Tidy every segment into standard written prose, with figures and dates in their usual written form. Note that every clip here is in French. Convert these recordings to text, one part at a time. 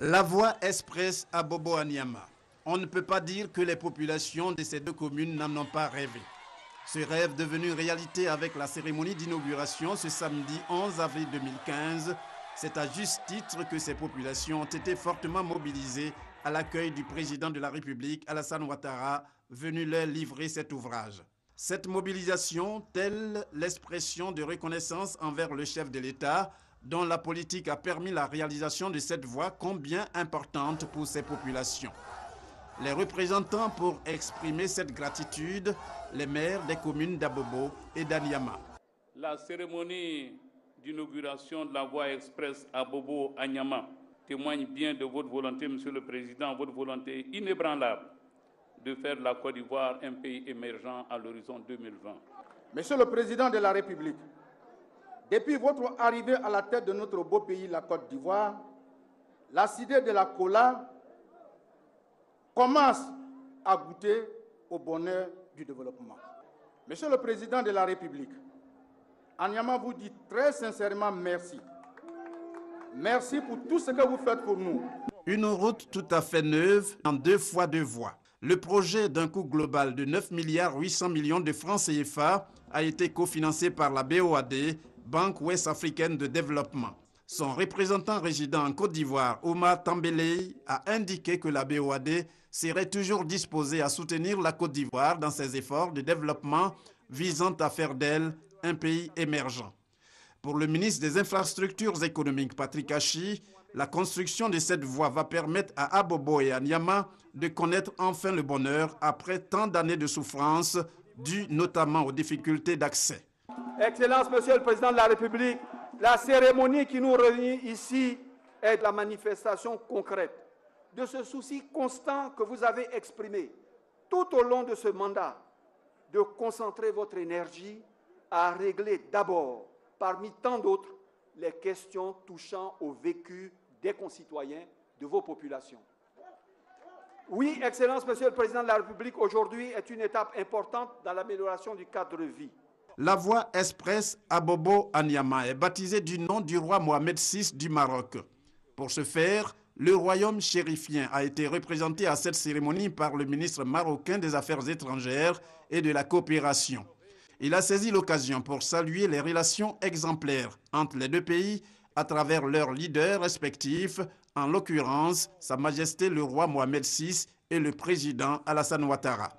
La voie express à Bobo à Niama. On ne peut pas dire que les populations de ces deux communes n'en ont pas rêvé. Ce rêve devenu réalité avec la cérémonie d'inauguration ce samedi 11 avril 2015, c'est à juste titre que ces populations ont été fortement mobilisées à l'accueil du président de la République, Alassane Ouattara, venu leur livrer cet ouvrage. Cette mobilisation, telle l'expression de reconnaissance envers le chef de l'État, dont la politique a permis la réalisation de cette voie combien importante pour ces populations. Les représentants pour exprimer cette gratitude, les maires des communes d'Abobo et d'Aniama. La cérémonie d'inauguration de la voie express à Bobo à Niama témoigne bien de votre volonté, Monsieur le Président, votre volonté inébranlable de faire de la Côte d'Ivoire un pays émergent à l'horizon 2020. Monsieur le Président de la République, depuis votre arrivée à la tête de notre beau pays, la Côte d'Ivoire, la cité de la Kola commence à goûter au bonheur du développement. Monsieur le Président de la République, Anyama vous dit très sincèrement merci. Merci pour tout ce que vous faites pour nous. Une route tout à fait neuve en 2 fois 2 voies. Le projet d'un coût global de 9 milliards 800 millions de francs CFA a été cofinancé par la BOAD, Banque ouest-africaine de développement. Son représentant résident en Côte d'Ivoire, Omar Tambeley, a indiqué que la BOAD serait toujours disposée à soutenir la Côte d'Ivoire dans ses efforts de développement visant à faire d'elle un pays émergent. Pour le ministre des Infrastructures économiques, Patrick Hachi, la construction de cette voie va permettre à Abobo et à Niama de connaître enfin le bonheur après tant d'années de souffrance dues notamment aux difficultés d'accès. Excellence, Monsieur le Président de la République, la cérémonie qui nous réunit ici est la manifestation concrète de ce souci constant que vous avez exprimé tout au long de ce mandat, de concentrer votre énergie à régler d'abord, parmi tant d'autres, les questions touchant au vécu des concitoyens de vos populations. Oui, Excellence, Monsieur le Président de la République, aujourd'hui est une étape importante dans l'amélioration du cadre de vie. La voie express à Bobo à Niama est baptisée du nom du roi Mohamed VI du Maroc. Pour ce faire, le royaume chérifien a été représenté à cette cérémonie par le ministre marocain des Affaires étrangères et de la coopération. Il a saisi l'occasion pour saluer les relations exemplaires entre les deux pays à travers leurs leaders respectifs, en l'occurrence Sa Majesté le roi Mohamed VI et le président Alassane Ouattara.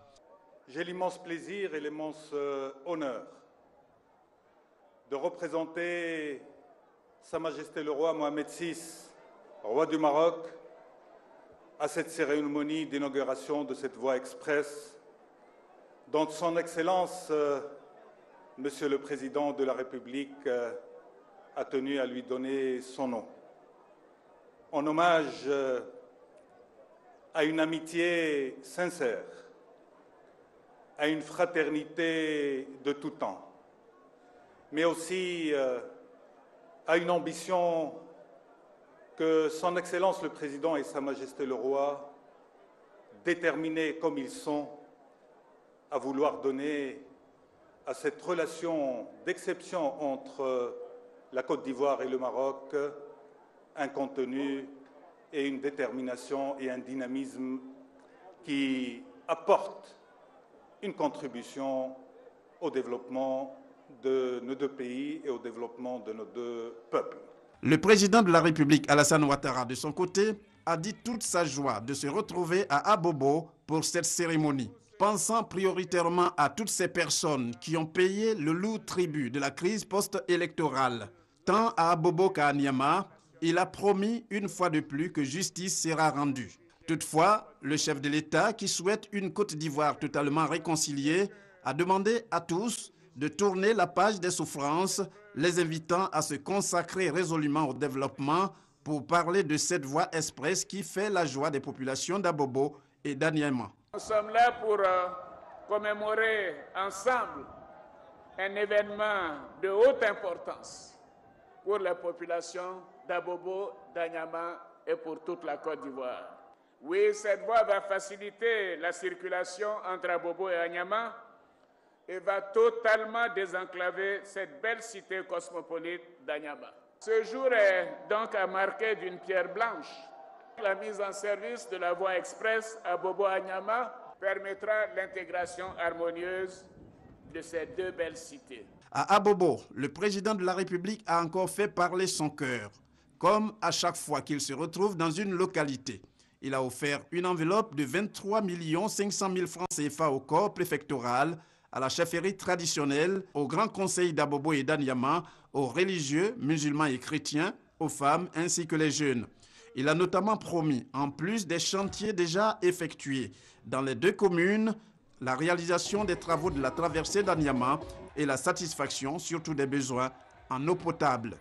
J'ai l'immense plaisir et l'immense honneur de représenter Sa Majesté le roi Mohamed VI, roi du Maroc, à cette cérémonie d'inauguration de cette voie express dont Son Excellence, Monsieur le Président de la République, a tenu à lui donner son nom. En hommage à une amitié sincère, à une fraternité de tout temps, mais aussi à une ambition que Son Excellence le Président et Sa Majesté le Roi, déterminés comme ils sont, à vouloir donner à cette relation d'exception entre la Côte d'Ivoire et le Maroc un contenu et une détermination et un dynamisme qui apportent une contribution au développement de nos deux pays et au développement de nos deux peuples. Le président de la République, Alassane Ouattara, de son côté, a dit toute sa joie de se retrouver à Abobo pour cette cérémonie. Pensant prioritairement à toutes ces personnes qui ont payé le lourd tribut de la crise post-électorale, tant à Abobo qu'à Anyama, il a promis une fois de plus que justice sera rendue. Toutefois, le chef de l'État, qui souhaite une Côte d'Ivoire totalement réconciliée, a demandé à tous de tourner la page des souffrances, les invitant à se consacrer résolument au développement pour parler de cette voie express qui fait la joie des populations d'Abobo et d'Aniama. Nous sommes là pour commémorer ensemble un événement de haute importance pour la population d'Abobo, d'Aniama et pour toute la Côte d'Ivoire. Oui, cette voie va faciliter la circulation entre Abobo et Anyama et va totalement désenclaver cette belle cité cosmopolite d'Anyama. Ce jour est donc à marquer d'une pierre blanche La mise en service de la voie express à Bobo à Nyama permettra l'intégration harmonieuse de ces deux belles cités. À Abobo, le président de la République a encore fait parler son cœur. Comme à chaque fois qu'il se retrouve dans une localité, il a offert une enveloppe de 23 500 000 francs CFA au corps préfectoral, à la chefferie traditionnelle, au Grand Conseil d'Abobo et d'Anyama, aux religieux, musulmans et chrétiens, aux femmes ainsi que les jeunes. Il a notamment promis, en plus des chantiers déjà effectués dans les deux communes, la réalisation des travaux de la traversée d'Anyama et la satisfaction surtout des besoins en eau potable.